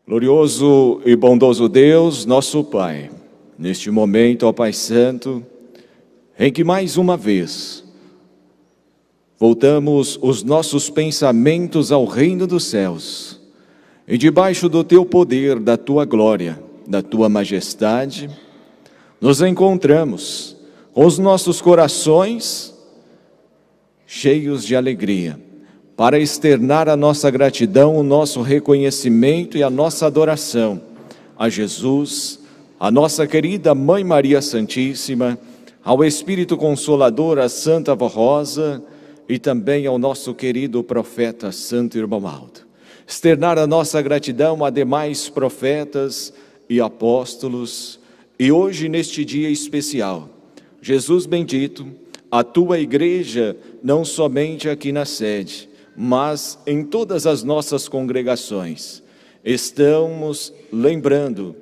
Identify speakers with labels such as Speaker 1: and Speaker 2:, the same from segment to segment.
Speaker 1: Glorioso e bondoso Deus, nosso Pai, neste momento, ó Pai Santo, em que mais uma vez voltamos os nossos pensamentos ao reino dos céus, e debaixo do Teu poder, da Tua glória, da Tua majestade, nos encontramos com os nossos corações cheios de alegria, para externar a nossa gratidão, o nosso reconhecimento e a nossa adoração a Jesus, a nossa querida Mãe Maria Santíssima, ao Espírito Consolador, a Santa Avó Rosa e também ao nosso querido profeta Santo Irmão Aldo. Externar a nossa gratidão a demais profetas e apóstolos e hoje neste dia especial, Jesus bendito, a Tua igreja não somente aqui na sede, mas em todas as nossas congregações, estamos lembrando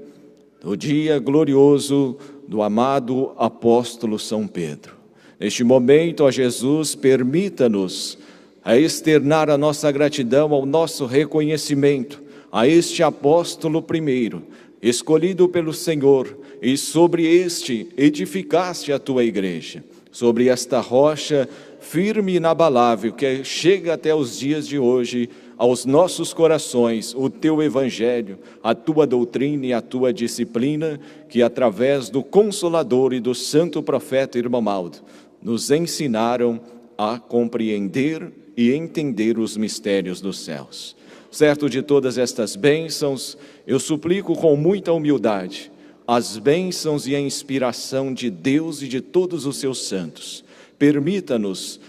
Speaker 1: do dia glorioso do amado apóstolo São Pedro. Neste momento, ó Jesus, permita-nos a externar a nossa gratidão, ao nosso reconhecimento a este apóstolo primeiro, escolhido pelo Senhor, e sobre este edificaste a Tua igreja, sobre esta rocha firme e inabalável, que chega até os dias de hoje, aos nossos corações, o Teu Evangelho, a Tua doutrina e a Tua disciplina, que através do Consolador e do Santo Profeta Irmão Aldo, nos ensinaram a compreender e entender os mistérios dos céus. Certo de todas estas bênçãos, eu suplico com muita humildade as bênçãos e a inspiração de Deus e de todos os seus santos. Permita-nos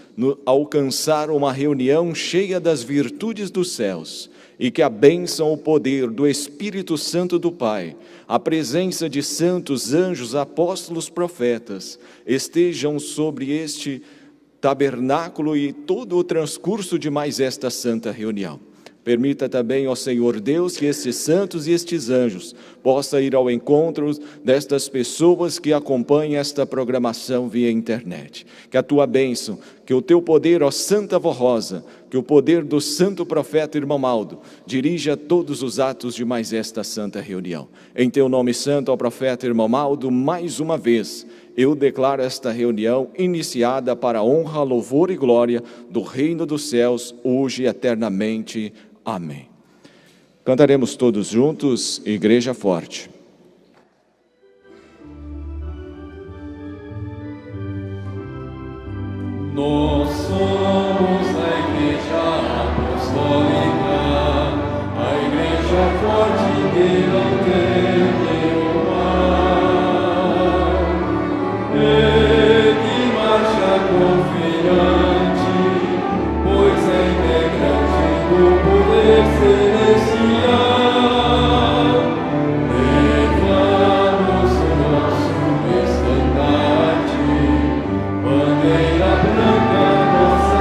Speaker 1: alcançar uma reunião cheia das virtudes dos céus e que a bênção, o poder do Espírito Santo do Pai, a presença de santos, anjos, apóstolos, profetas, estejam sobre este tabernáculo e todo o transcurso de mais esta santa reunião. Permita também, ó Senhor Deus, que estes santos e estes anjos possam ir ao encontro destas pessoas que acompanham esta programação via internet. Que a Tua bênção, que o Teu poder, ó Santa Avó Rosa, que o poder do Santo Profeta Irmão Aldo, dirija todos os atos de mais esta santa reunião. Em Teu nome santo, ó Profeta Irmão Aldo, mais uma vez, eu declaro esta reunião iniciada para a honra, louvor e glória do reino dos céus, hoje e eternamente. Amém. Cantaremos todos juntos, Igreja Forte.
Speaker 2: Nós somos a Igreja Apostólica, a Igreja Forte que não tem igual, e que marcha confiante, pois é integrante do poder celestial. Levamos o nosso estandarte, bandeira branca, nossa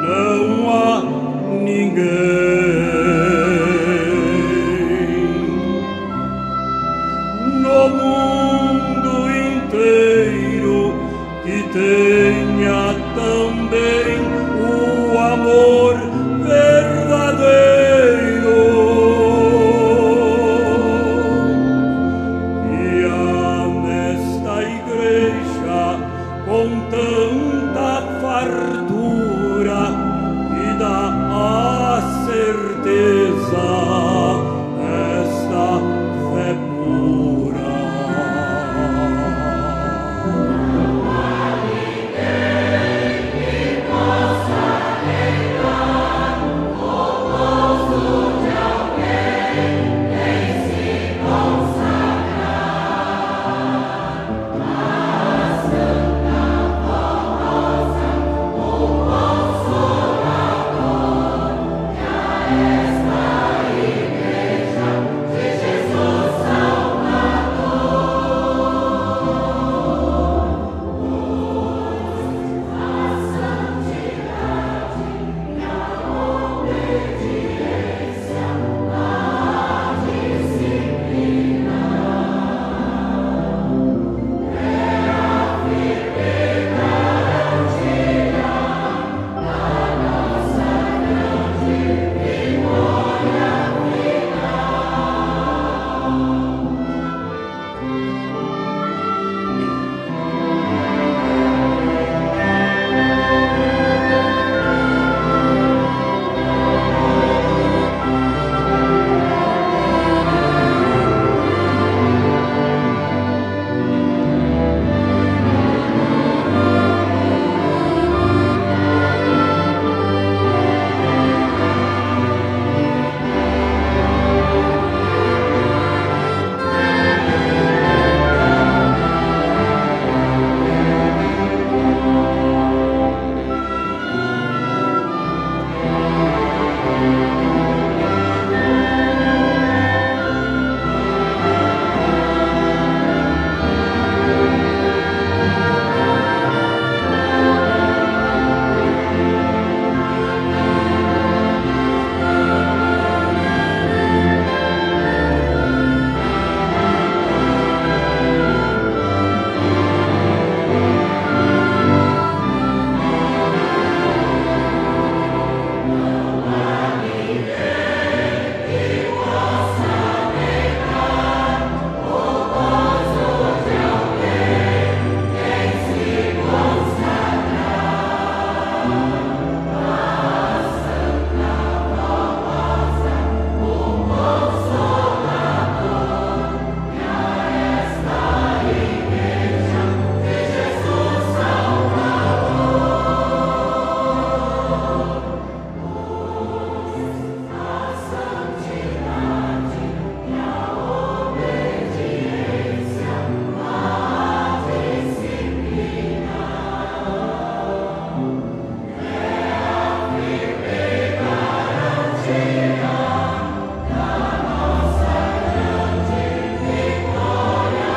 Speaker 3: não há ninguém no mundo inteiro que tenha também o amor verdadeiro. E há nesta igreja com tanta fartura que dá a certeza esta fé pura. Não há ninguém que possa negar o gozo de alguém nem se consagrar à Santa Formosa, o Consolador, e a esta Igreja de Jesus Salvador. A santidade e a obediência, a disciplina, é a firme garantia da nossa grande vitória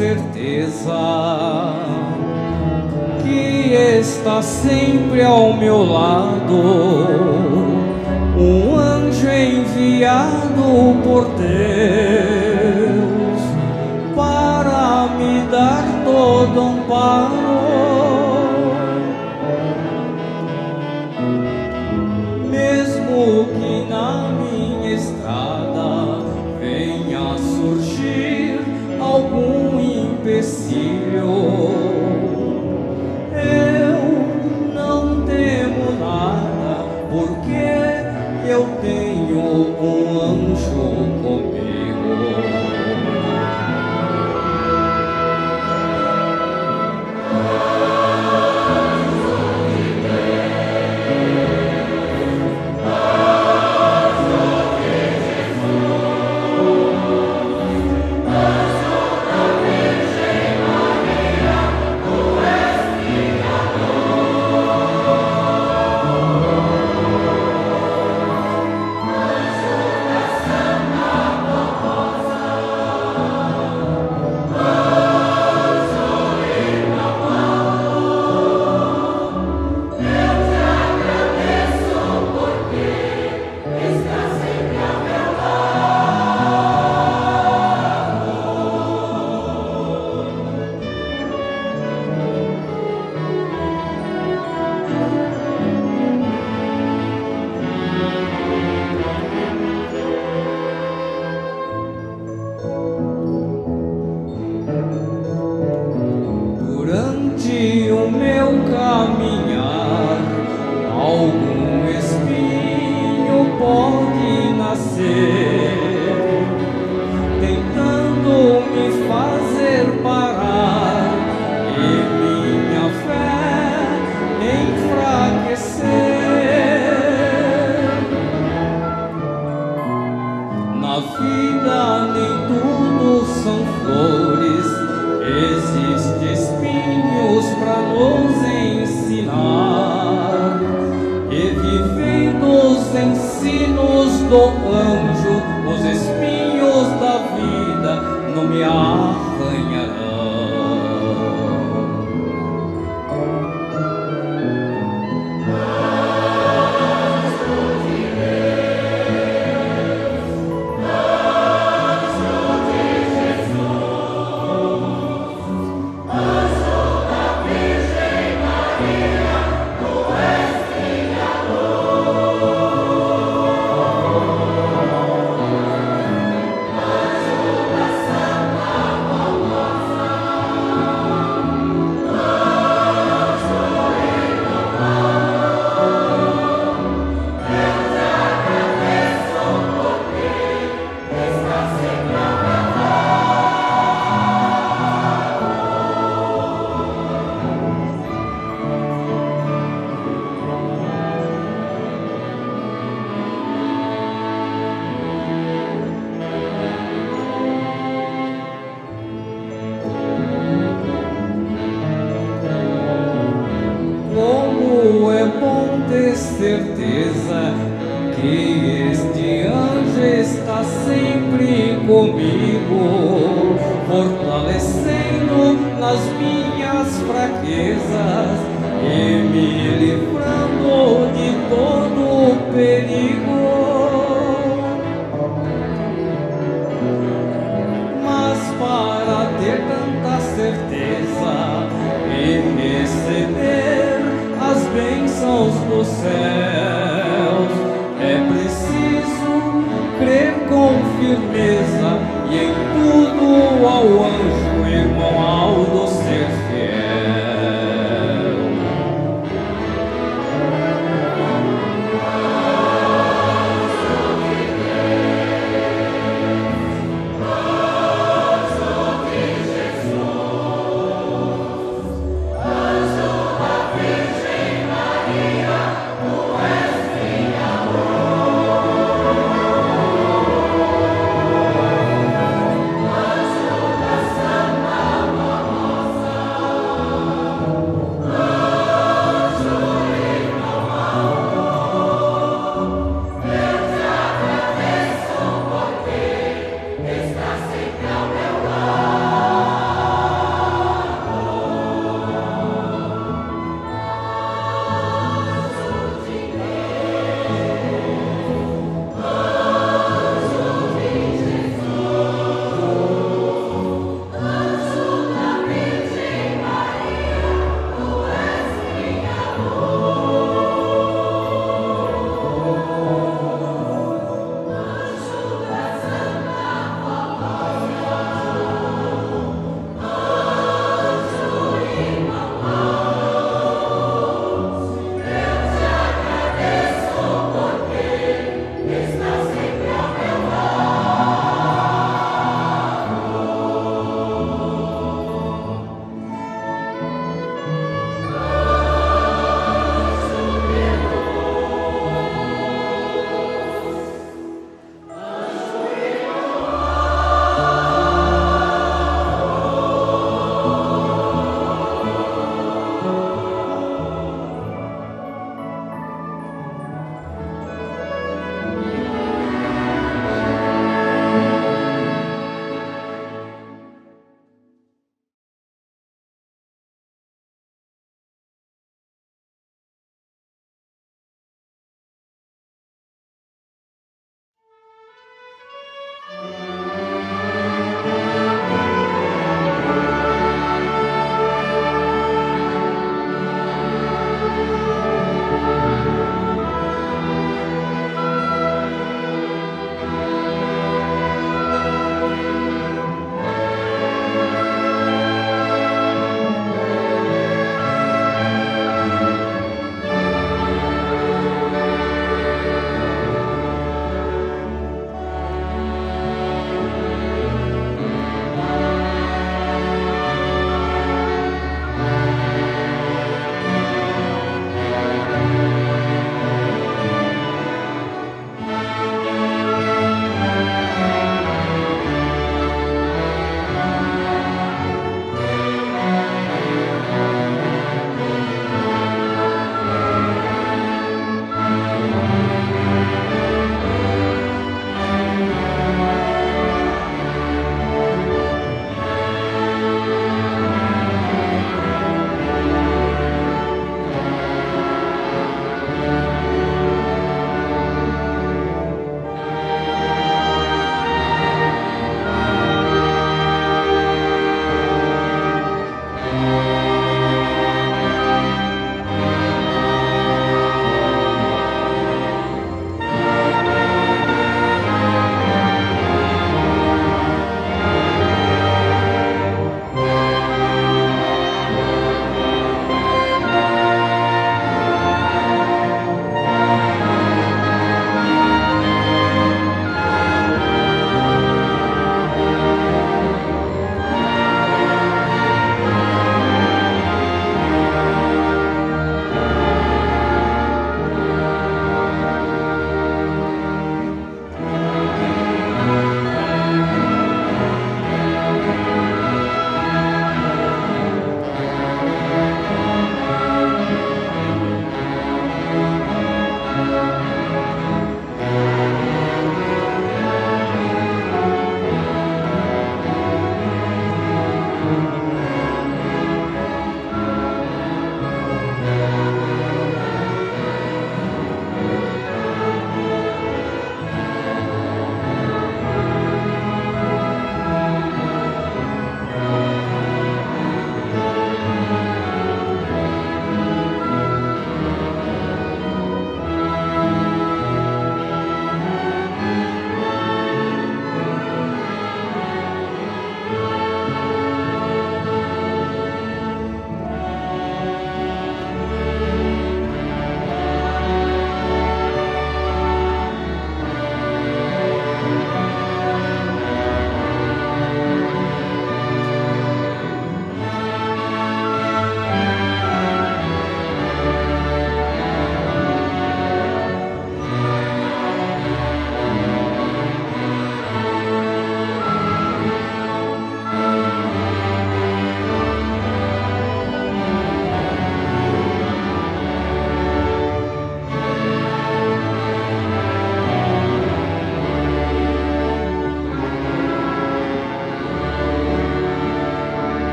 Speaker 4: certeza que
Speaker 2: está sempre ao meu lado, um anjo enviado por Deus para me dar todo amparo. Mesmo que na minha estrada venha a surgir algum empecilho, eu não temo nada, porque eu tenho um anjo comigo. Durante o meu caminhar, algum espinho pode nascer, tentando me fazer parar e minha fé enfraquecer. Na vida nem tudo são flores, existe espinhos para nos ensinar, e vivendo os ensinos do anjo, os espinhos da vida não me arranharão. Como é bom ter certeza que este anjo está sempre comigo, fortalecendo nas minhas fraquezas e me livrando de todo o perigo. Mas para ter tanta certeza e receber as bênçãos dos céus, é preciso crer com firmeza e em tudo ao anjo, irmão Aldo, ser fiel.
Speaker 3: Anjo da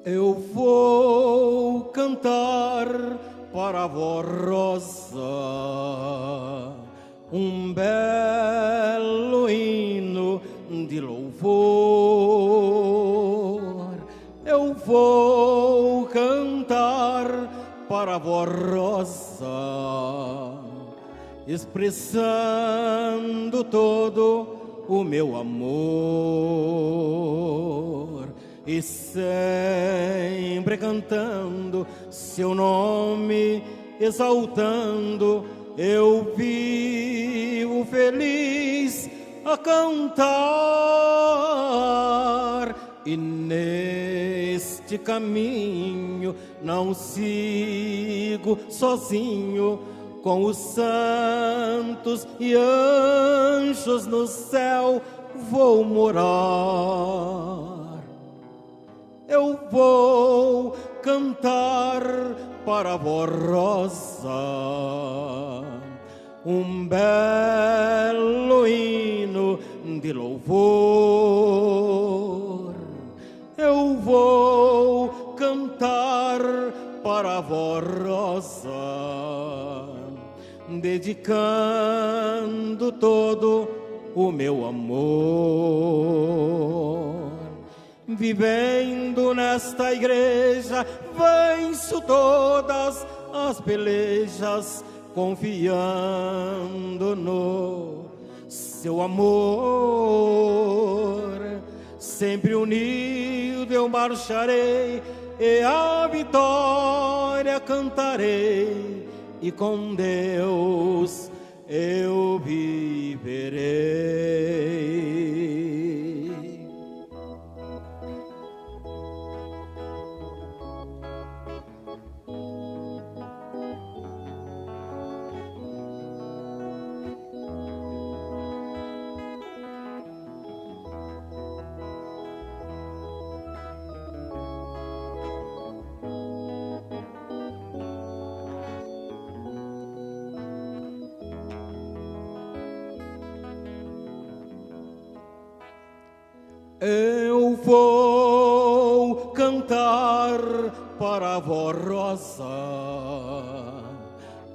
Speaker 2: Eu vou cantar para a voz rosa um belo hino de louvor. Eu vou cantar para a voz rosa, expressando todo o meu amor, e sempre cantando seu nome, exaltando, eu vivo feliz a cantar. E neste caminho não sigo sozinho, com os santos e anjos no céu vou morar. Eu vou cantar para a voz rosa um belo hino de louvor. Eu vou cantar para a voz rosa, dedicando todo o meu amor. Vivendo nesta igreja, venço todas as pelejas, confiando no seu amor. Sempre unido eu marcharei, e a vitória cantarei, e com Deus eu viverei. Eu vou cantar para a voz rosa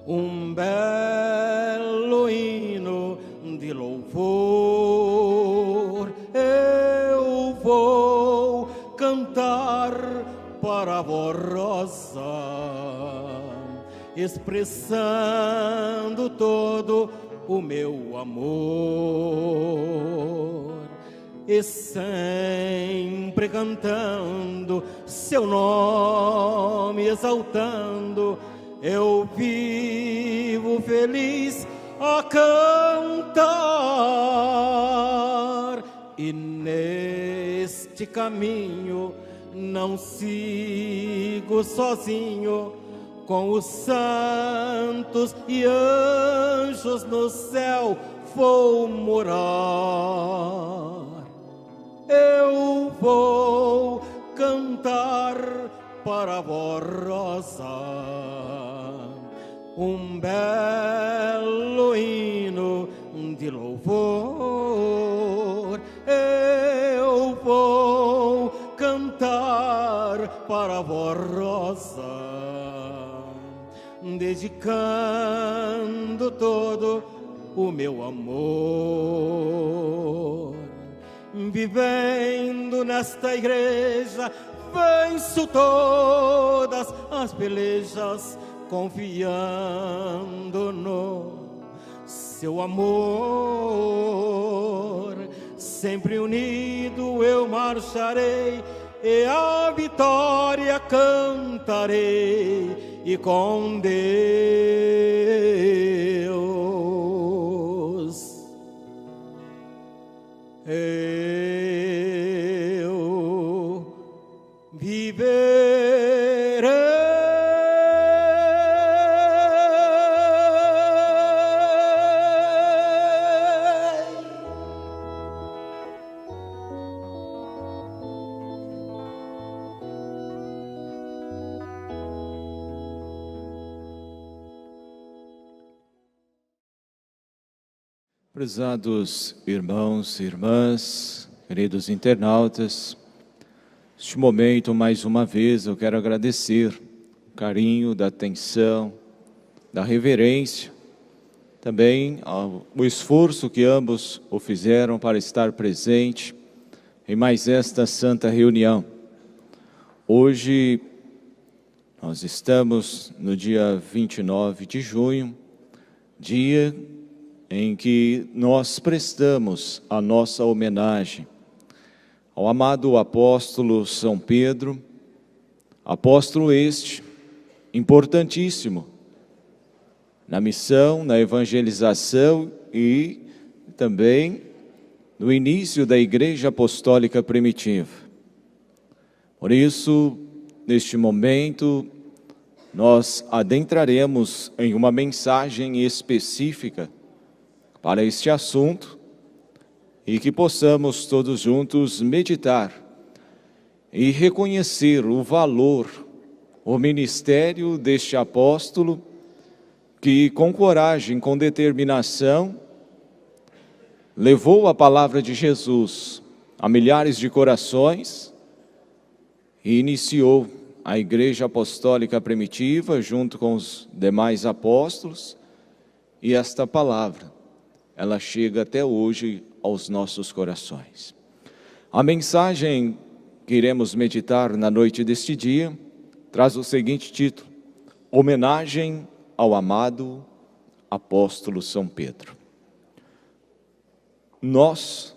Speaker 2: um belo hino de louvor. Eu vou cantar para a voz rosa, expressando todo o meu amor, e sempre cantando seu nome, exaltando, eu vivo feliz a cantar. E neste caminho não sigo sozinho, com os santos e anjos no céu vou morar. Eu vou cantar para a voz rosa um belo hino de louvor. Eu vou cantar para a voz rosa, dedicando todo o meu amor. Vivendo nesta igreja, venço todas as pelejas, confiando no seu amor. Sempre unido eu marcharei, e a vitória cantarei, e com Deus eu viverei.
Speaker 1: Prezados irmãos e irmãs, queridos internautas, Neste momento, mais uma vez, eu quero agradecer o carinho, da atenção, da reverência, também o esforço que ambos o fizeram para estar presente em mais esta santa reunião. Hoje, nós estamos no dia 29 de junho, dia em que nós prestamos a nossa homenagem ao amado apóstolo São Pedro, apóstolo este, importantíssimo, na missão, na evangelização e também no início da Igreja Apostólica Primitiva. Por isso, neste momento, nós adentraremos em uma mensagem específica para este assunto e que possamos todos juntos meditar e reconhecer o valor, o ministério deste apóstolo que com coragem, com determinação, levou a palavra de Jesus a milhares de corações e iniciou a Igreja Apostólica Primitiva junto com os demais apóstolos, e esta palavra, ela chega até hoje aos nossos corações. A mensagem que iremos meditar na noite deste dia traz o seguinte título: Homenagem ao amado apóstolo São Pedro. Nós,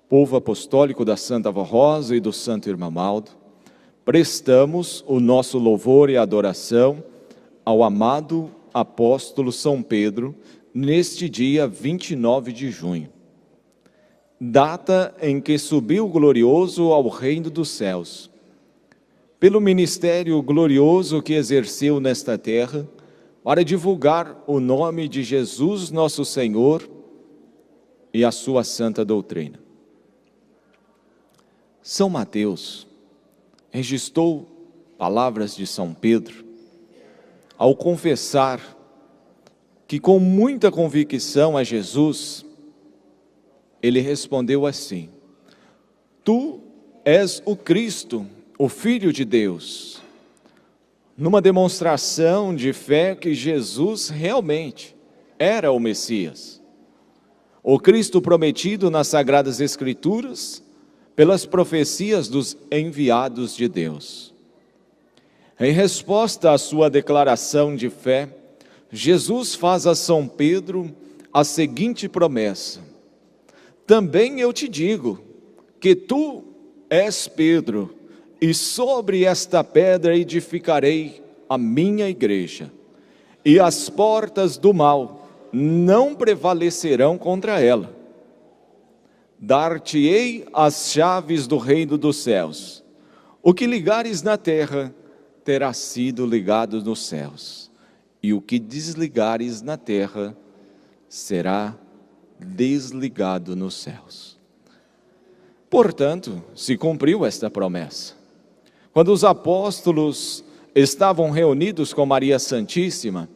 Speaker 1: povo apostólico da Santa Avó Rosa e do Santo Irmamaldo, prestamos o nosso louvor e adoração ao amado apóstolo São Pedro neste dia 29 de junho, data em que subiu glorioso ao reino dos céus, pelo ministério glorioso que exerceu nesta terra, para divulgar o nome de Jesus nosso Senhor e a sua santa doutrina. São Mateus registrou palavras de São Pedro ao confessar que com muita convicção a Jesus, ele respondeu assim: Tu és o Cristo, o Filho de Deus. Numa demonstração de fé que Jesus realmente era o Messias, o Cristo prometido nas Sagradas Escrituras, pelas profecias dos enviados de Deus. Em resposta à sua declaração de fé, Jesus faz a São Pedro a seguinte promessa: Também eu te digo que tu és Pedro, e sobre esta pedra edificarei a minha igreja, e as portas do mal não prevalecerão contra ela. Dar-te-ei as chaves do reino dos céus. O que ligares na terra terá sido ligado nos céus, e o que desligares na terra será desligado nos céus. Portanto, se cumpriu esta promessa. Quando os apóstolos estavam reunidos com Maria Santíssima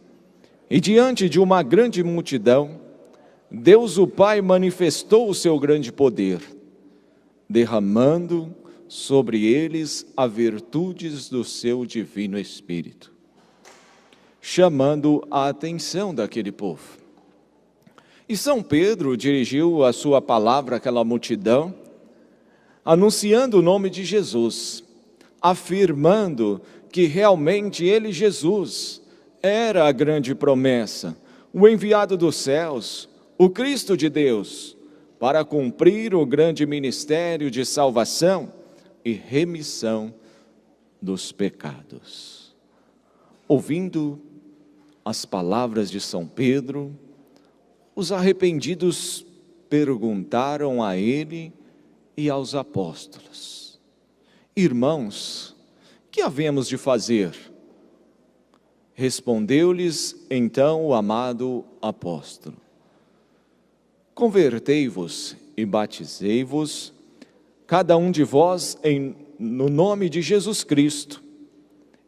Speaker 1: e diante de uma grande multidão, Deus o Pai manifestou o seu grande poder, derramando sobre eles as virtudes do seu divino Espírito, chamando a atenção daquele povo. E São Pedro dirigiu a sua palavra àquela multidão, anunciando o nome de Jesus, afirmando que realmente ele, Jesus, era a grande promessa, o enviado dos céus, o Cristo de Deus, para cumprir o grande ministério de salvação e remissão dos pecados. Ouvindo as palavras de São Pedro, os arrependidos perguntaram a ele e aos apóstolos: Irmãos, que havemos de fazer? Respondeu-lhes então o amado apóstolo: Convertei-vos e batizei-vos, cada um de vós no nome de Jesus Cristo,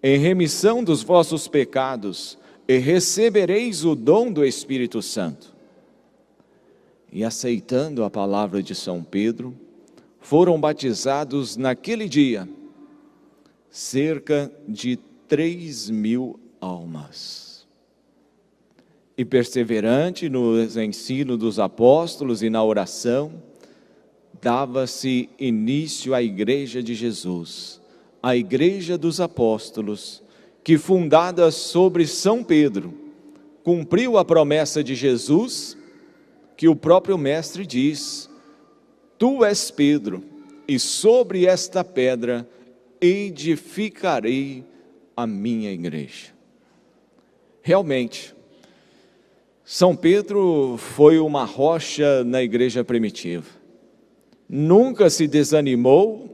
Speaker 1: em remissão dos vossos pecados, e recebereis o dom do Espírito Santo. E aceitando a palavra de São Pedro, foram batizados naquele dia cerca de 3.000 almas. E perseverante nos ensinos dos apóstolos e na oração, dava-se início à Igreja de Jesus, a Igreja dos Apóstolos, que fundada sobre São Pedro, cumpriu a promessa de Jesus, que o próprio Mestre diz: Tu és Pedro, e sobre esta pedra edificarei a minha igreja. Realmente, São Pedro foi uma rocha na igreja primitiva. Nunca se desanimou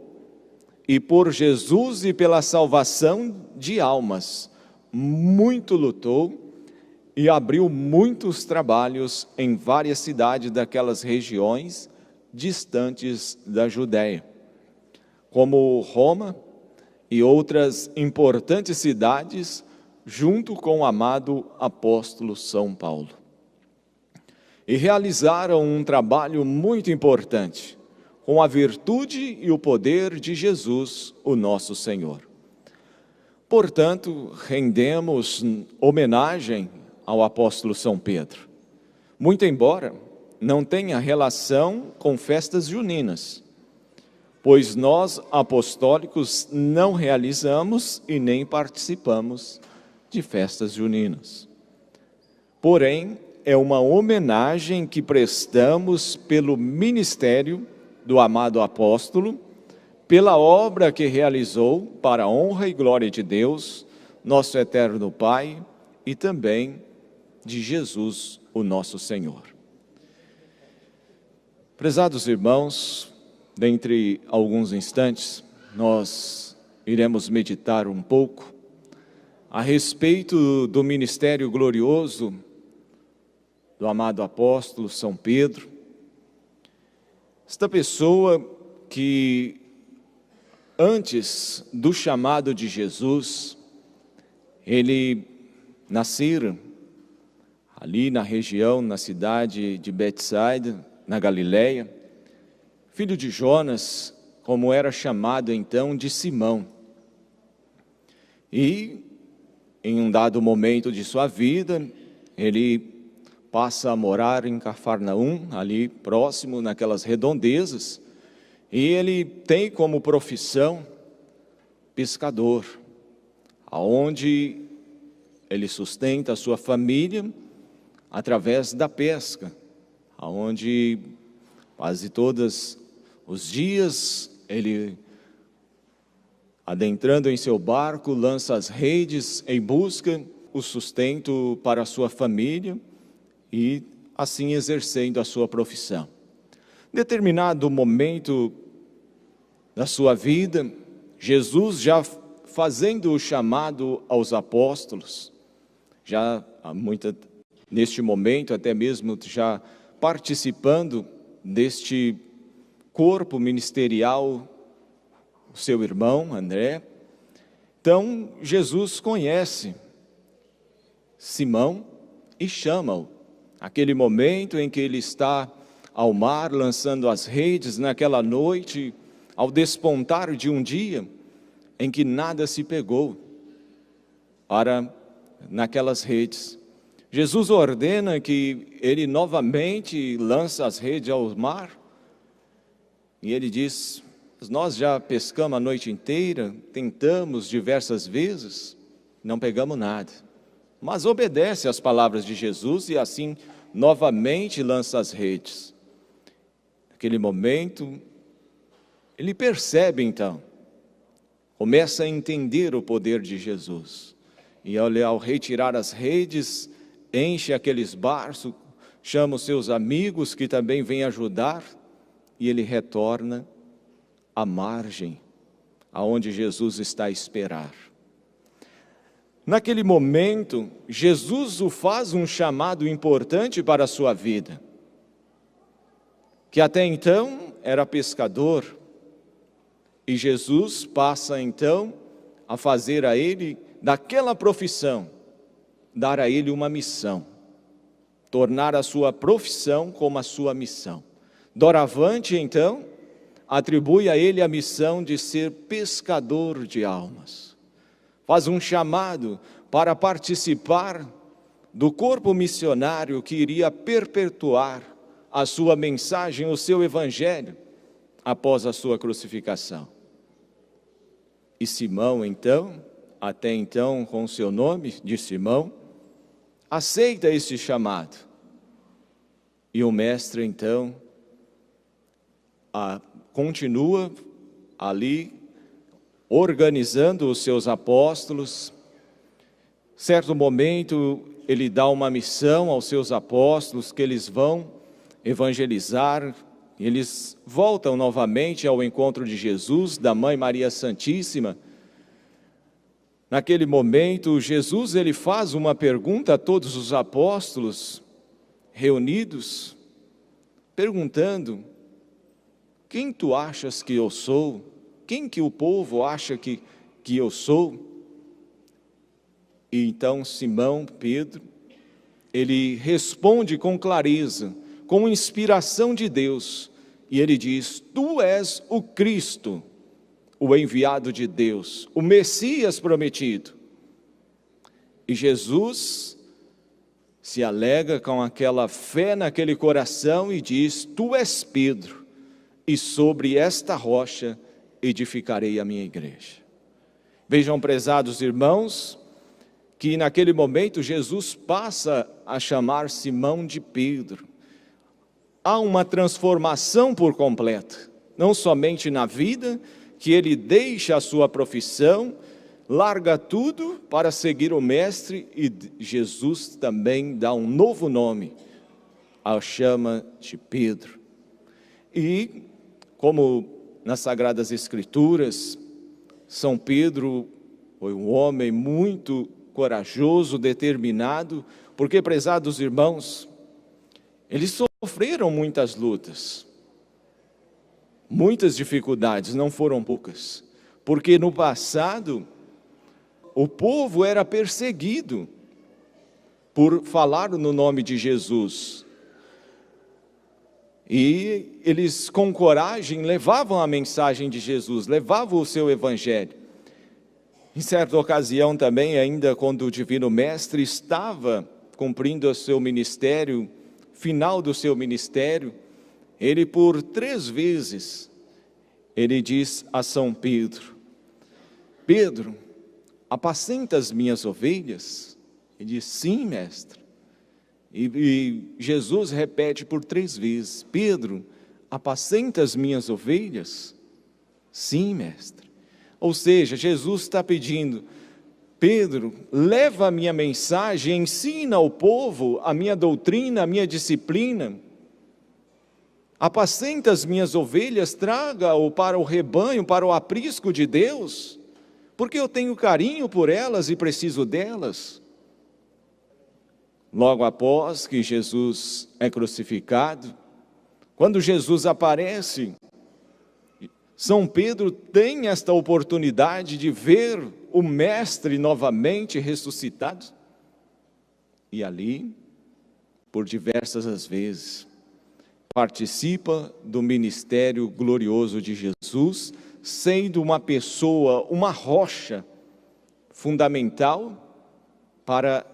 Speaker 1: e por Jesus e pela salvação de almas, muito lutou e abriu muitos trabalhos em várias cidades daquelas regiões distantes da Judéia, como Roma e outras importantes cidades, junto com o amado apóstolo São Paulo. E realizaram um trabalho muito importante, com a virtude e o poder de Jesus, o nosso Senhor. Portanto, rendemos homenagem ao apóstolo São Pedro, muito embora não tenha relação com festas juninas, pois nós apostólicos não realizamos e nem participamos de festas juninas. Porém, é uma homenagem que prestamos pelo ministério do amado apóstolo, pela obra que realizou para a honra e glória de Deus, nosso eterno Pai, e também de Jesus, o nosso Senhor. Prezados irmãos, dentre alguns instantes, nós iremos meditar um pouco a respeito do ministério glorioso do amado apóstolo São Pedro, esta pessoa que antes do chamado de Jesus, ele nascera ali na região, na cidade de Betsaida, na Galileia, filho de Jonas, como era chamado então de Simão. E em um dado momento de sua vida, ele passa a morar em Cafarnaum, ali próximo, naquelas redondezas, e ele tem como profissão pescador, aonde ele sustenta a sua família através da pesca, aonde quase todos os dias ele, adentrando em seu barco, lança as redes em busca do sustento para a sua família e assim exercendo a sua profissão. Determinado momento da sua vida, Jesus já fazendo o chamado aos apóstolos, já neste momento até mesmo já participando deste corpo ministerial, o seu irmão André. Então Jesus conhece Simão e chama-o. Aquele momento em que ele está ao mar, lançando as redes, naquela noite, ao despontar de um dia em que nada se pegou naquelas redes. Jesus ordena que ele novamente lance as redes ao mar, e ele diz: nós já pescamos a noite inteira, tentamos diversas vezes, não pegamos nada. Mas obedece às palavras de Jesus e assim novamente lança as redes. Naquele momento, ele percebe então, começa a entender o poder de Jesus. E ao retirar as redes, enche aqueles barcos, chama os seus amigos que também vêm ajudar, e ele retorna à margem, aonde Jesus está a esperar. Naquele momento, Jesus o faz um chamado importante para a sua vida, que até então era pescador, e Jesus passa então a fazer a ele, daquela profissão, dar a ele uma missão, tornar a sua profissão como a sua missão. Doravante então, atribui a ele a missão de ser pescador de almas. Faz um chamado para participar do corpo missionário que iria perpetuar a sua mensagem, o seu evangelho, após a sua crucificação. E Simão, então, até então com o seu nome de Simão, aceita esse chamado. E o mestre, então, continua ali organizando os seus apóstolos. Certo momento, ele dá uma missão aos seus apóstolos, que eles vão evangelizar. Eles voltam novamente ao encontro de Jesus, da Mãe Maria Santíssima. Naquele momento, Jesus ele faz uma pergunta a todos os apóstolos reunidos, perguntando: quem tu achas que eu sou? Quem que o povo acha que eu sou? E então Simão Pedro, ele responde com clareza, com inspiração de Deus, e ele diz: tu és o Cristo, o enviado de Deus, o Messias prometido. E Jesus se alega com aquela fé naquele coração e diz: tu és Pedro, e sobre esta rocha edificarei a minha igreja. Vejam, prezados irmãos, que naquele momento Jesus passa a chamar Simão de Pedro. Há uma transformação por completo, não somente na vida, que ele deixa a sua profissão, larga tudo para seguir o Mestre, e Jesus também dá um novo nome, a chama de Pedro. E como nas Sagradas Escrituras, São Pedro foi um homem muito corajoso, determinado, porque, prezados irmãos, eles sofreram muitas lutas, muitas dificuldades, não foram poucas, porque no passado o povo era perseguido por falar no nome de Jesus. E eles com coragem levavam a mensagem de Jesus, levavam o seu evangelho. Em certa ocasião também, ainda quando o Divino Mestre estava cumprindo o seu ministério, final do seu ministério, ele por 3 vezes, ele diz a São Pedro: Pedro, apacenta as minhas ovelhas? Ele diz: sim, mestre. E Jesus repete por 3 vezes: Pedro, apacenta as minhas ovelhas? Sim, mestre. Ou seja, Jesus está pedindo: Pedro, leva a minha mensagem, ensina ao povo a minha doutrina, a minha disciplina. Apacenta as minhas ovelhas, traga-o para o rebanho, para o aprisco de Deus, porque eu tenho carinho por elas e preciso delas. Logo após que Jesus é crucificado, quando Jesus aparece, São Pedro tem esta oportunidade de ver o Mestre novamente ressuscitado. E ali, por diversas vezes, participa do ministério glorioso de Jesus, sendo uma pessoa, uma rocha fundamental para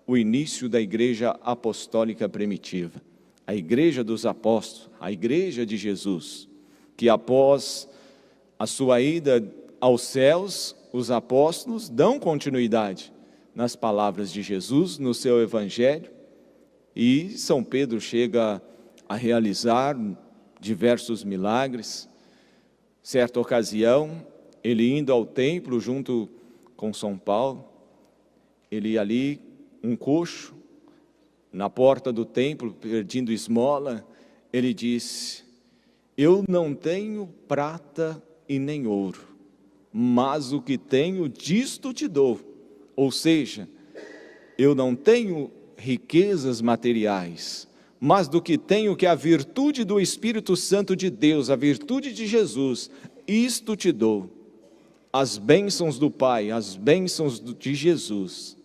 Speaker 1: o início da Igreja Apostólica Primitiva, a Igreja dos Apóstolos, a Igreja de Jesus, que após a sua ida aos céus, os apóstolos dão continuidade nas palavras de Jesus, no seu Evangelho, e São Pedro chega a realizar diversos milagres. Certa ocasião, ele indo ao templo junto com São Paulo, ele ali, um coxo, na porta do templo, pedindo esmola, ele disse: eu não tenho prata e nem ouro, mas o que tenho disto te dou. Ou seja, eu não tenho riquezas materiais, mas do que tenho, que é a virtude do Espírito Santo de Deus, a virtude de Jesus, isto te dou. As bênçãos do Pai, as bênçãos de Jesus.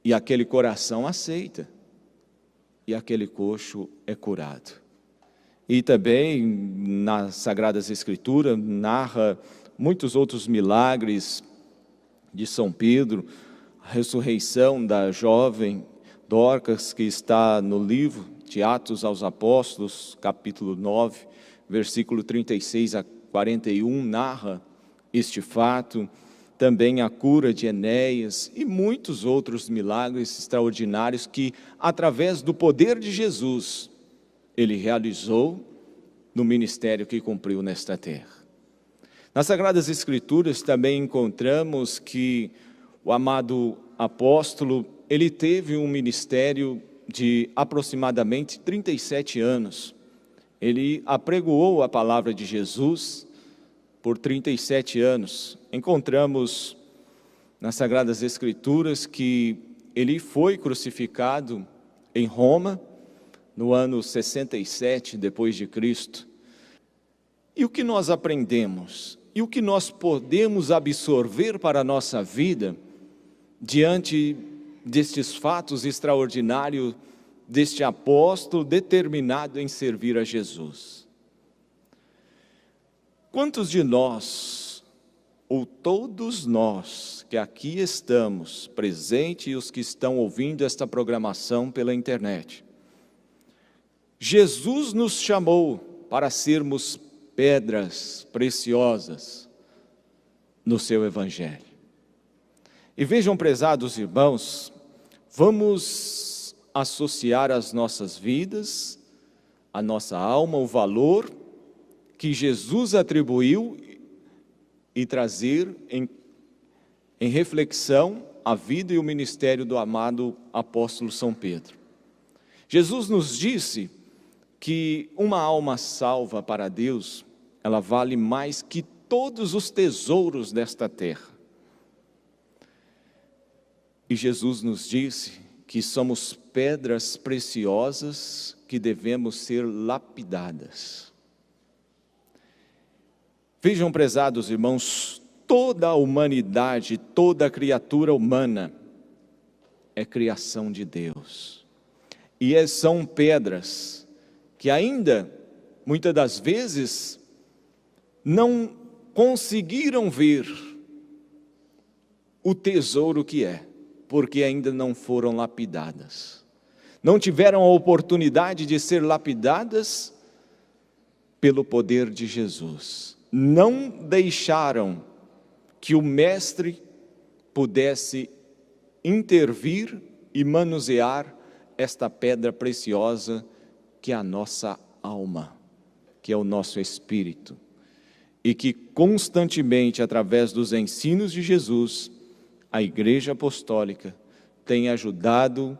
Speaker 1: E aquele coração aceita, e aquele coxo é curado. E também nas Sagradas Escrituras narra muitos outros milagres de São Pedro, a ressurreição da jovem Dorcas, que está no livro de Atos aos Apóstolos, capítulo 9, versículo 36 a 41, narra este fato. Também a cura de Enéas e muitos outros milagres extraordinários que, através do poder de Jesus, ele realizou no ministério que cumpriu nesta terra. Nas Sagradas Escrituras também encontramos que o amado apóstolo, ele teve um ministério de aproximadamente 37 anos. Ele apregoou a palavra de Jesus por 37 anos. Encontramos nas Sagradas Escrituras que ele foi crucificado em Roma, no ano 67 depois de Cristo. E o que nós aprendemos? E o que nós podemos absorver para a nossa vida diante destes fatos extraordinários deste apóstolo determinado em servir a Jesus? Quantos de nós, ou todos nós que aqui estamos presentes e os que estão ouvindo esta programação pela internet, Jesus nos chamou para sermos pedras preciosas no seu Evangelho. E vejam, prezados irmãos, vamos associar às nossas vidas, à nossa alma, o valor que Jesus atribuiu e trazer em reflexão a vida e o ministério do amado apóstolo São Pedro. Jesus nos disse que uma alma salva para Deus, ela vale mais que todos os tesouros desta terra. E Jesus nos disse que somos pedras preciosas que devemos ser lapidadas. Vejam, prezados irmãos, toda a humanidade, toda a criatura humana é criação de Deus. E são pedras que ainda, muitas das vezes, não conseguiram ver o tesouro que é, porque ainda não foram lapidadas. Não tiveram a oportunidade de ser lapidadas pelo poder de Jesus. Não deixaram que o Mestre pudesse intervir e manusear esta pedra preciosa que é a nossa alma, que é o nosso espírito, e que constantemente, através dos ensinos de Jesus, a Igreja Apostólica tem ajudado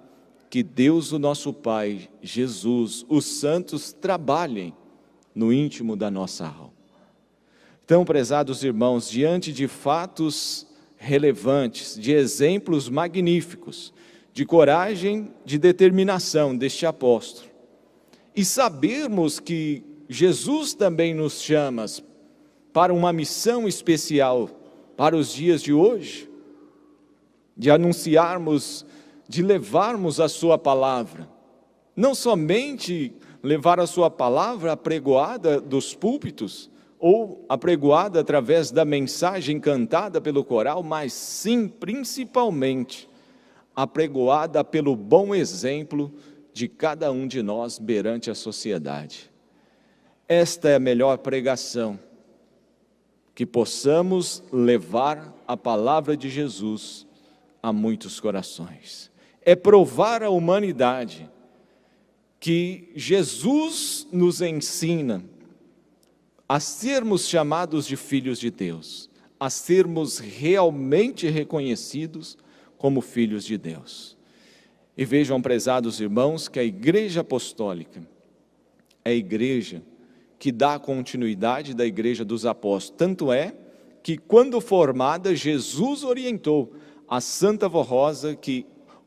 Speaker 1: que Deus, o nosso Pai, Jesus, os santos trabalhem no íntimo da nossa alma. Então, prezados irmãos, diante de fatos relevantes, de exemplos magníficos, de coragem, de determinação deste apóstolo, e sabermos que Jesus também nos chama para uma missão especial para os dias de hoje, de anunciarmos, de levarmos a sua palavra, não somente levar a sua palavra apregoada dos púlpitos, ou apregoada através da mensagem cantada pelo coral, mas sim, principalmente, apregoada pelo bom exemplo de cada um de nós perante a sociedade. Esta é a melhor pregação, que possamos levar a palavra de Jesus a muitos corações. É provar à humanidade que Jesus nos ensina a sermos chamados de filhos de Deus, a sermos realmente reconhecidos como filhos de Deus. E vejam, prezados irmãos, que a Igreja Apostólica é a igreja que dá continuidade da Igreja dos Apóstolos. Tanto é que, quando formada, Jesus orientou a Santa Vó Rosa que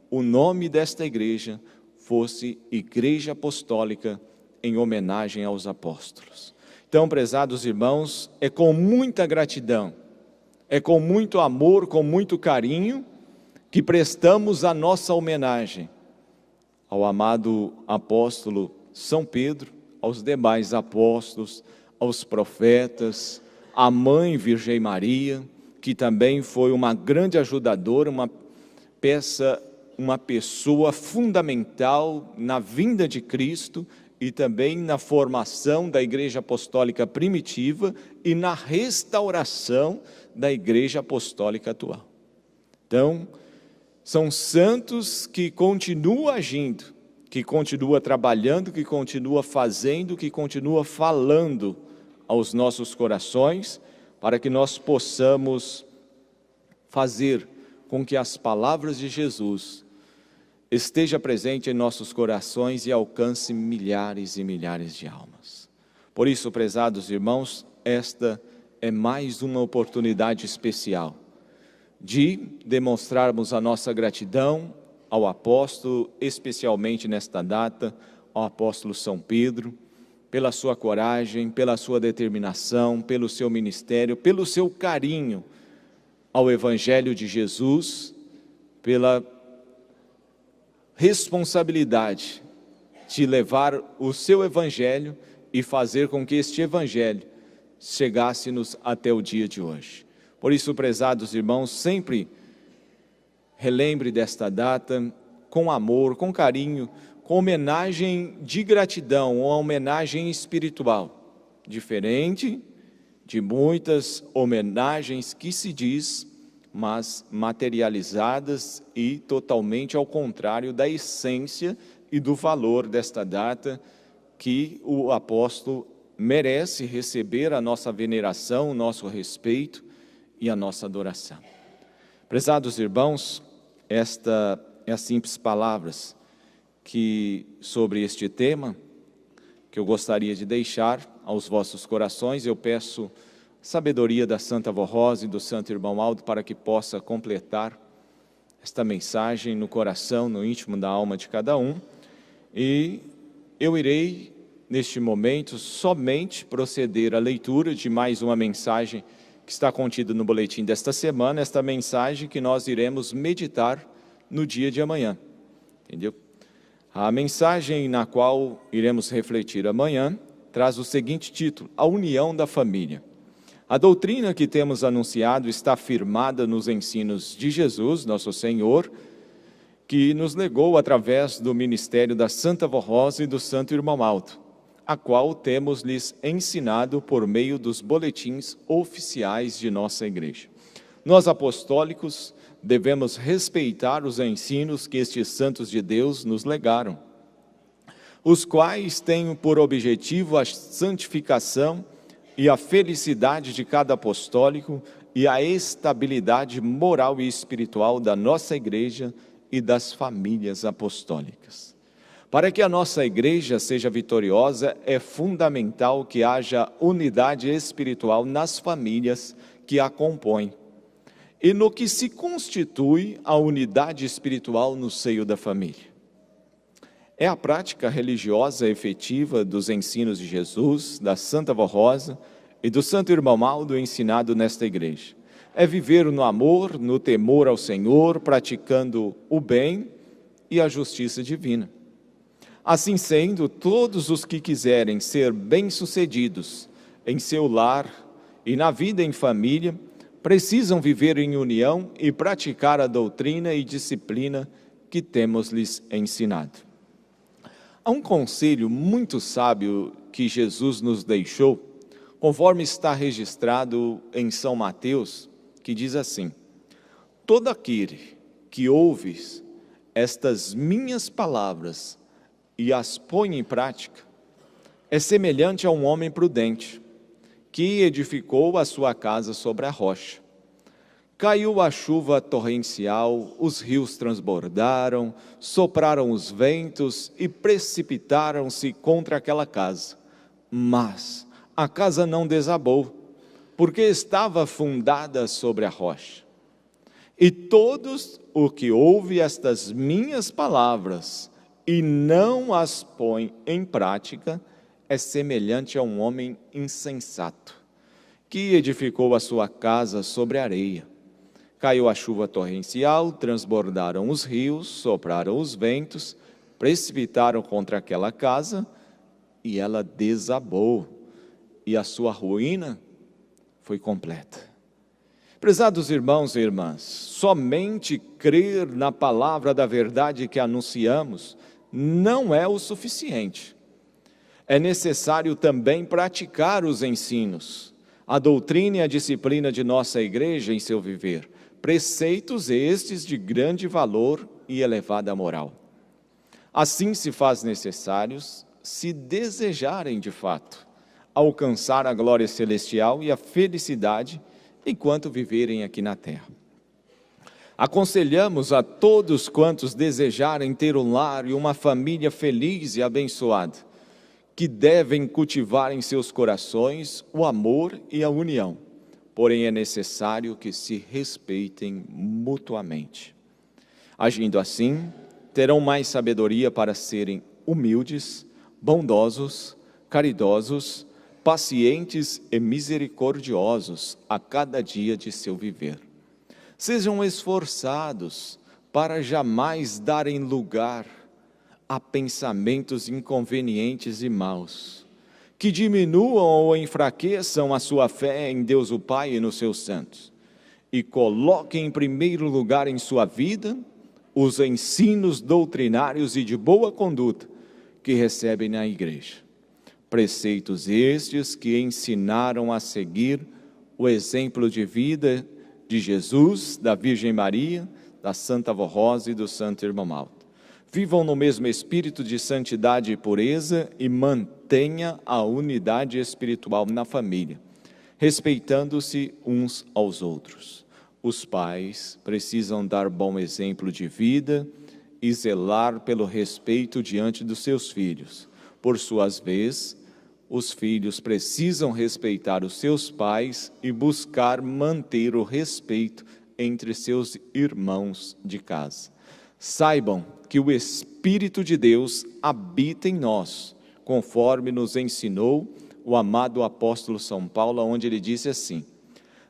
Speaker 1: o nome desta igreja fosse Igreja Apostólica, em homenagem aos apóstolos. Então, prezados irmãos, é com muita gratidão, é com muito amor, com muito carinho, que prestamos a nossa homenagem ao amado apóstolo São Pedro, aos demais apóstolos, aos profetas, à Mãe Virgem Maria, que também foi uma grande ajudadora, uma pessoa fundamental na vinda de Cristo e também na formação da Igreja Apostólica primitiva e na restauração da Igreja Apostólica atual. Então, são santos que continuam agindo, que continuam trabalhando, que continuam fazendo, que continuam falando aos nossos corações, para que nós possamos fazer com que as palavras de Jesus esteja presente em nossos corações e alcance milhares e milhares de almas. Por isso, prezados irmãos, esta é mais uma oportunidade especial de demonstrarmos a nossa gratidão ao apóstolo, especialmente nesta data, ao apóstolo São Pedro, pela sua coragem, pela sua determinação, pelo seu ministério, pelo seu carinho ao Evangelho de Jesus, pela responsabilidade de levar o seu Evangelho e fazer com que este Evangelho chegasse-nos até o dia de hoje. Por isso, prezados irmãos, sempre relembre desta data com amor, com carinho, com homenagem de gratidão, uma homenagem espiritual, diferente de muitas homenagens que se diz, mas materializadas e totalmente ao contrário da essência e do valor desta data, que o apóstolo merece receber a nossa veneração, o nosso respeito e a nossa adoração. Prezados irmãos, esta é as simples palavras que sobre este tema que eu gostaria de deixar aos vossos corações. Eu peço sabedoria da Santa Vó Rosa e do Santo Irmão Aldo para que possa completar esta mensagem no coração, no íntimo da alma de cada um. E eu irei, neste momento, somente proceder à leitura de mais uma mensagem que está contida no boletim desta semana, esta mensagem que nós iremos meditar no dia de amanhã, entendeu? A mensagem na qual iremos refletir amanhã traz o seguinte título: A União da Família. A doutrina que temos anunciado está firmada nos ensinos de Jesus, nosso Senhor, que nos legou através do ministério da Santa Vó Rosa e do Santo Irmão Aldo, a qual temos lhes ensinado por meio dos boletins oficiais de nossa igreja. Nós apostólicos devemos respeitar os ensinos que estes santos de Deus nos legaram, os quais têm por objetivo a santificação e a felicidade de cada apostólico e a estabilidade moral e espiritual da nossa igreja e das famílias apostólicas. Para que a nossa igreja seja vitoriosa, é fundamental que haja unidade espiritual nas famílias que a compõem e no que se constitui a unidade espiritual no seio da família. É a prática religiosa efetiva dos ensinos de Jesus, da Santa Vó Rosa e do Santo Irmão Aldo ensinado nesta igreja. É viver no amor, no temor ao Senhor, praticando o bem e a justiça divina. Assim sendo, todos os que quiserem ser bem-sucedidos em seu lar e na vida em família, precisam viver em união e praticar a doutrina e disciplina que temos lhes ensinado. Há um conselho muito sábio que Jesus nos deixou, conforme está registrado em São Mateus, que diz assim: todo aquele que ouve estas minhas palavras e as põe em prática, é semelhante a um homem prudente, que edificou a sua casa sobre a rocha. Caiu a chuva torrencial, os rios transbordaram, sopraram os ventos e precipitaram-se contra aquela casa. Mas a casa não desabou, porque estava fundada sobre a rocha. E todos o que ouve estas minhas palavras e não as põe em prática, é semelhante a um homem insensato, que edificou a sua casa sobre areia. Caiu a chuva torrencial, transbordaram os rios, sopraram os ventos, precipitaram contra aquela casa, e ela desabou, e a sua ruína foi completa. Prezados irmãos e irmãs, somente crer na palavra da verdade que anunciamos não é o suficiente. É necessário também praticar os ensinos, a doutrina e a disciplina de nossa igreja em seu viver, preceitos estes de grande valor e elevada moral. Assim se faz necessários, se desejarem de fato, alcançar a glória celestial e a felicidade enquanto viverem aqui na terra. Aconselhamos a todos quantos desejarem ter um lar e uma família feliz e abençoada, que devem cultivar em seus corações o amor e a união, porém é necessário que se respeitem mutuamente. Agindo assim, terão mais sabedoria para serem humildes, bondosos, caridosos, pacientes e misericordiosos a cada dia de seu viver. Sejam esforçados para jamais darem lugar a pensamentos inconvenientes e maus, que diminuam ou enfraqueçam a sua fé em Deus o Pai e nos seus santos, e coloquem em primeiro lugar em sua vida os ensinos doutrinários e de boa conduta que recebem na igreja. Preceitos estes que ensinaram a seguir o exemplo de vida de Jesus, da Virgem Maria, da Santa Avó Rosa e do Santo Irmão Malta. Vivam no mesmo espírito de santidade e pureza e mantenha a unidade espiritual na família, respeitando-se uns aos outros. Os pais precisam dar bom exemplo de vida e zelar pelo respeito diante dos seus filhos. Por suas vezes, os filhos precisam respeitar os seus pais e buscar manter o respeito entre seus irmãos de casa. Saibam que o Espírito de Deus habita em nós, conforme nos ensinou o amado apóstolo São Paulo, onde ele disse assim: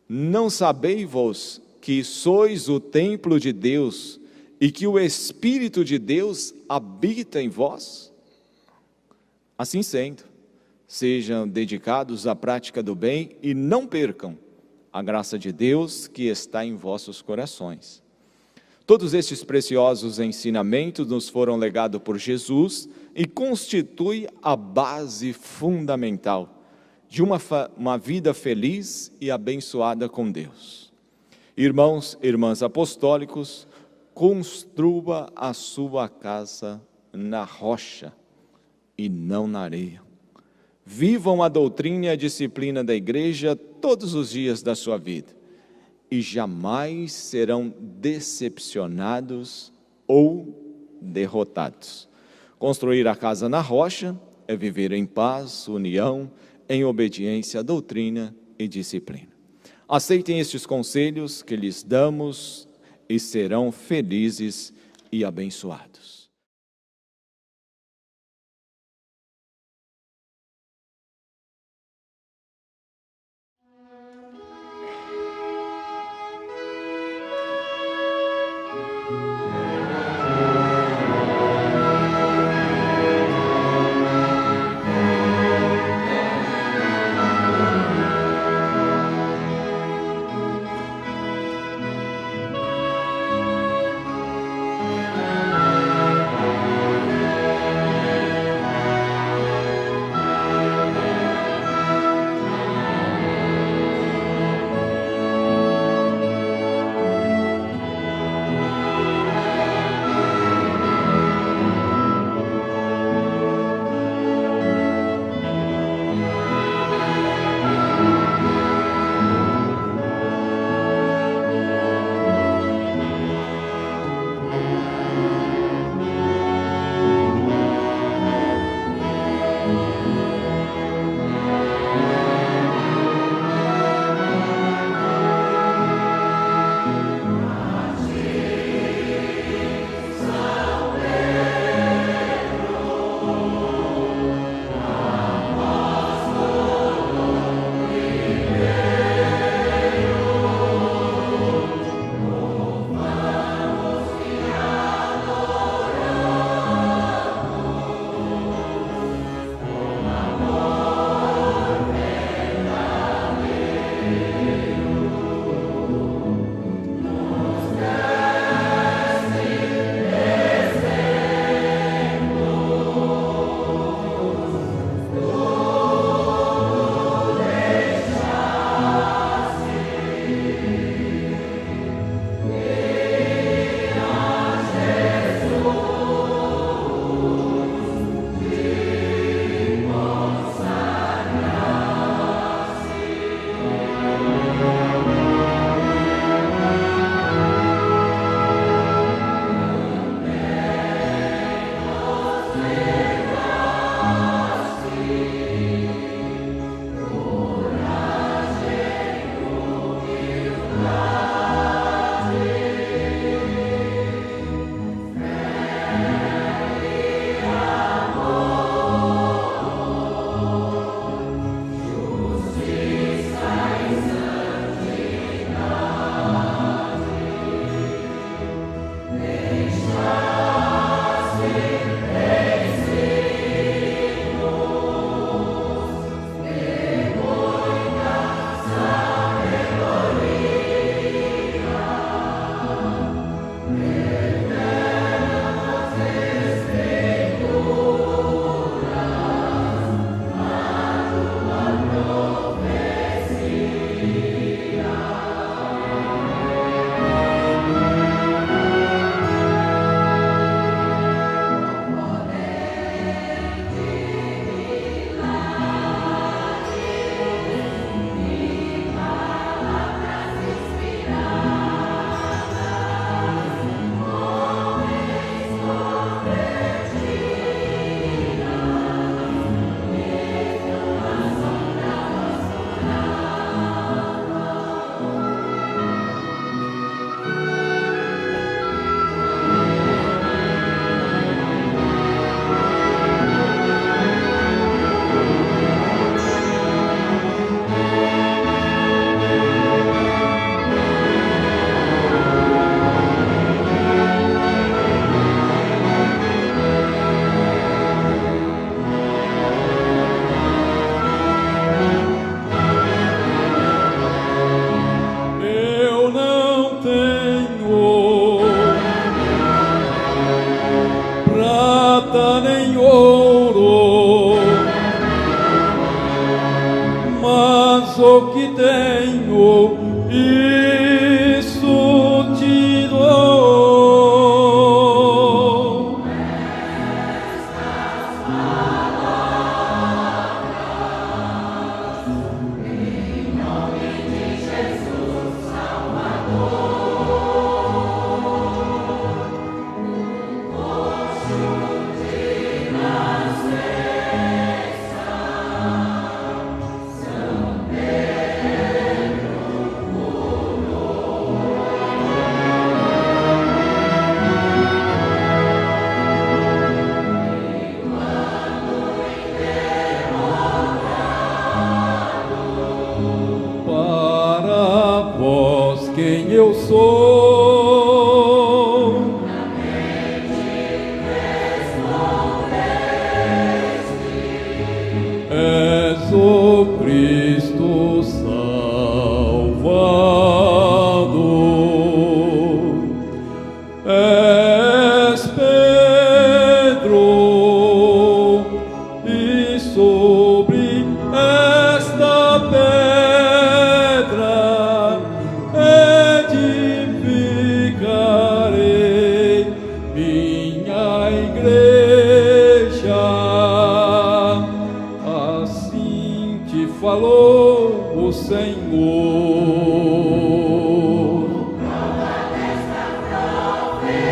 Speaker 1: não sabeis-vos que sois o templo de Deus e que o Espírito de Deus habita em vós? Assim sendo, sejam dedicados à prática do bem e não percam a graça de Deus que está em vossos corações. Todos estes preciosos ensinamentos nos foram legados por Jesus e constituem a base fundamental de uma vida feliz e abençoada com Deus. Irmãos e irmãs apostólicos, construa a sua casa na rocha e não na areia. Vivam a doutrina e a disciplina da igreja todos os dias da sua vida e jamais serão decepcionados ou derrotados. Construir a casa na rocha é viver em paz, união, em obediência à doutrina e disciplina. Aceitem estes conselhos que lhes damos e serão felizes e abençoados.
Speaker 4: o que tenho, isso te dou.
Speaker 3: Estas palavras, em nome de Jesus Salvador, um gozo de nascença, São Pedro pulou.
Speaker 4: Para vós quem eu sou, és o Cristo Salvador, és Pedro, e sobre esta pedra edificarei minha igreja. Assim te falou o Senhor.
Speaker 3: Desta profecia,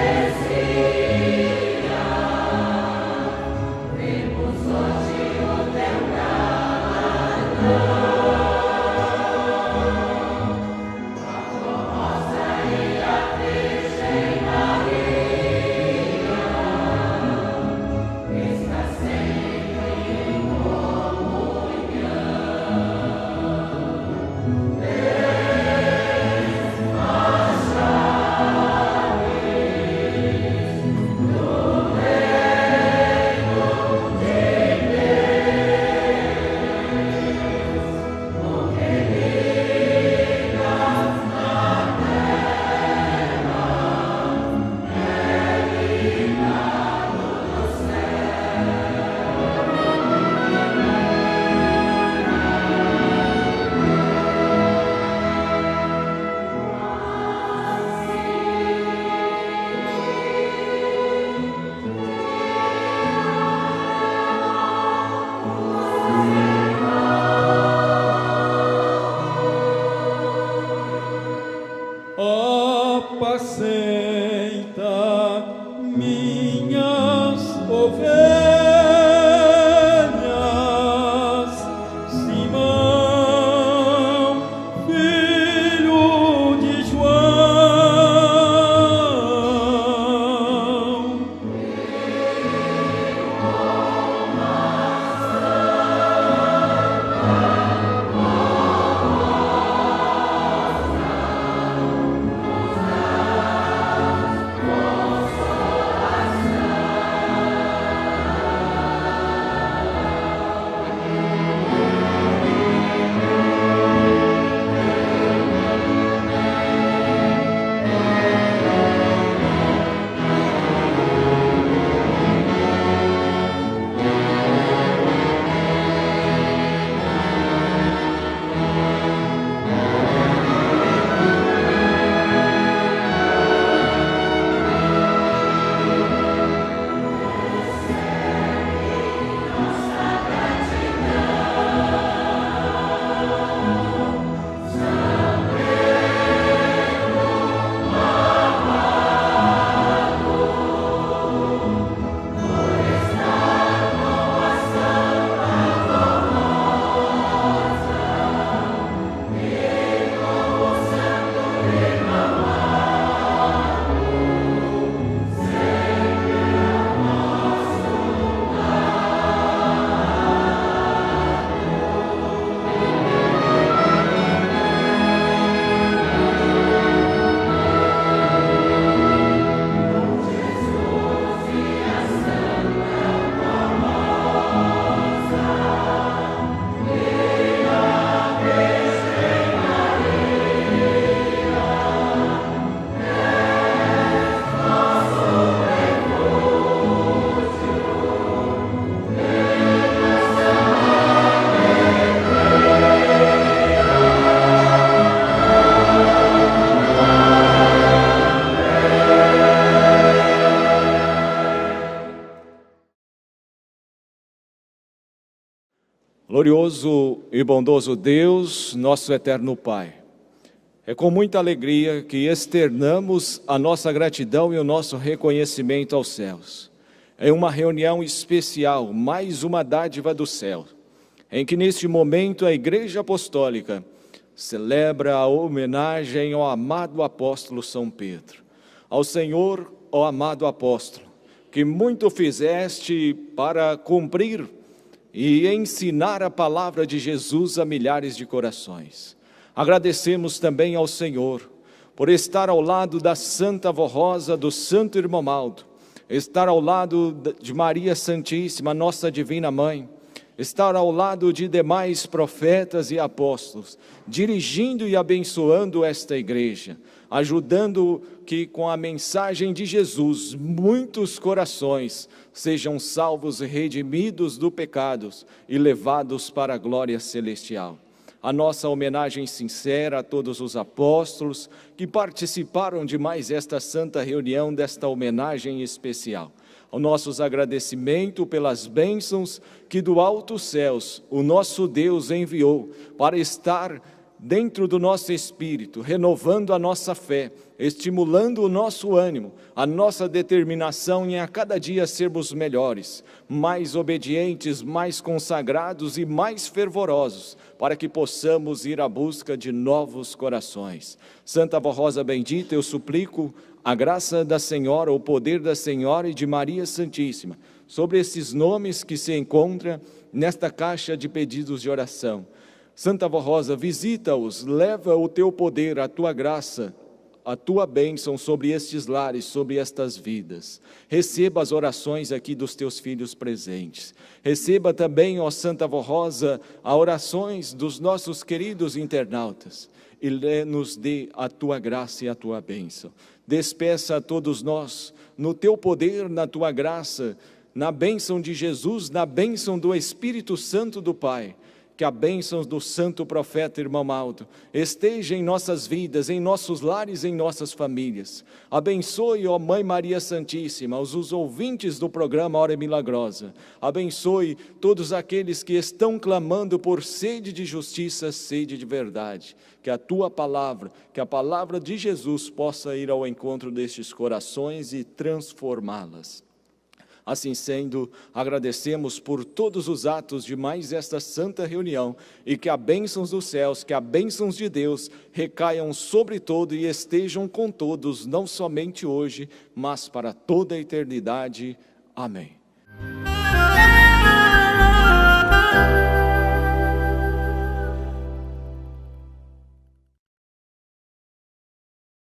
Speaker 3: vemos hoje o teu galardão. A formosa e a Virgem Maria está sempre em comunhão.
Speaker 4: Apacenta minhas ovelhas, Simão, filho de
Speaker 1: Glorioso e bondoso Deus, nosso eterno Pai, é com muita alegria que externamos a nossa gratidão e o nosso reconhecimento aos céus. É uma reunião especial, mais uma dádiva do céu, em que neste momento a Igreja Apostólica celebra a homenagem ao amado apóstolo São Pedro. Ao Senhor, ó amado apóstolo, que muito fizeste para cumprir e ensinar a palavra de Jesus a milhares de corações. Agradecemos também ao Senhor por estar ao lado da Santa Avó Rosa, do Santo Irmão Maldo, estar ao lado de Maria Santíssima, nossa Divina Mãe, estar ao lado de demais profetas e apóstolos, dirigindo e abençoando esta igreja, ajudando que com a mensagem de Jesus, muitos corações sejam salvos e redimidos do pecados e levados para a glória celestial. A nossa homenagem sincera a todos os apóstolos que participaram de mais esta santa reunião, desta homenagem especial. O nosso agradecimento pelas bênçãos que do alto céus o nosso Deus enviou para estar dentro do nosso espírito, renovando a nossa fé, estimulando o nosso ânimo, a nossa determinação em a cada dia sermos melhores, mais obedientes, mais consagrados e mais fervorosos, para que possamos ir à busca de novos corações. Santa Avó Rosa bendita, eu suplico a graça da Senhora, o poder da Senhora e de Maria Santíssima, sobre esses nomes que se encontram nesta caixa de pedidos de oração. Santa Avó Rosa, visita-os, leva o teu poder, a tua graça, a tua bênção sobre estes lares, sobre estas vidas. Receba as orações aqui dos teus filhos presentes. Receba também, ó Santa Avó Rosa, as orações dos nossos queridos internautas. E nos dê a tua graça e a tua bênção. Despeça a todos nós, no teu poder, na tua graça, na bênção de Jesus, na bênção do Espírito Santo do Pai. Que a bênção do santo profeta Irmão Maldo esteja em nossas vidas, em nossos lares, em nossas famílias. Abençoe, ó Mãe Maria Santíssima, os ouvintes do programa Hora Milagrosa. Abençoe todos aqueles que estão clamando por sede de justiça, sede de verdade. Que a tua palavra, que a palavra de Jesus possa ir ao encontro destes corações e transformá-las. Assim sendo, agradecemos por todos os atos de mais esta santa reunião e que a bênçãos dos céus, que a bênçãos de Deus recaiam sobre todo e estejam com todos, não somente hoje, mas para toda a eternidade. Amém.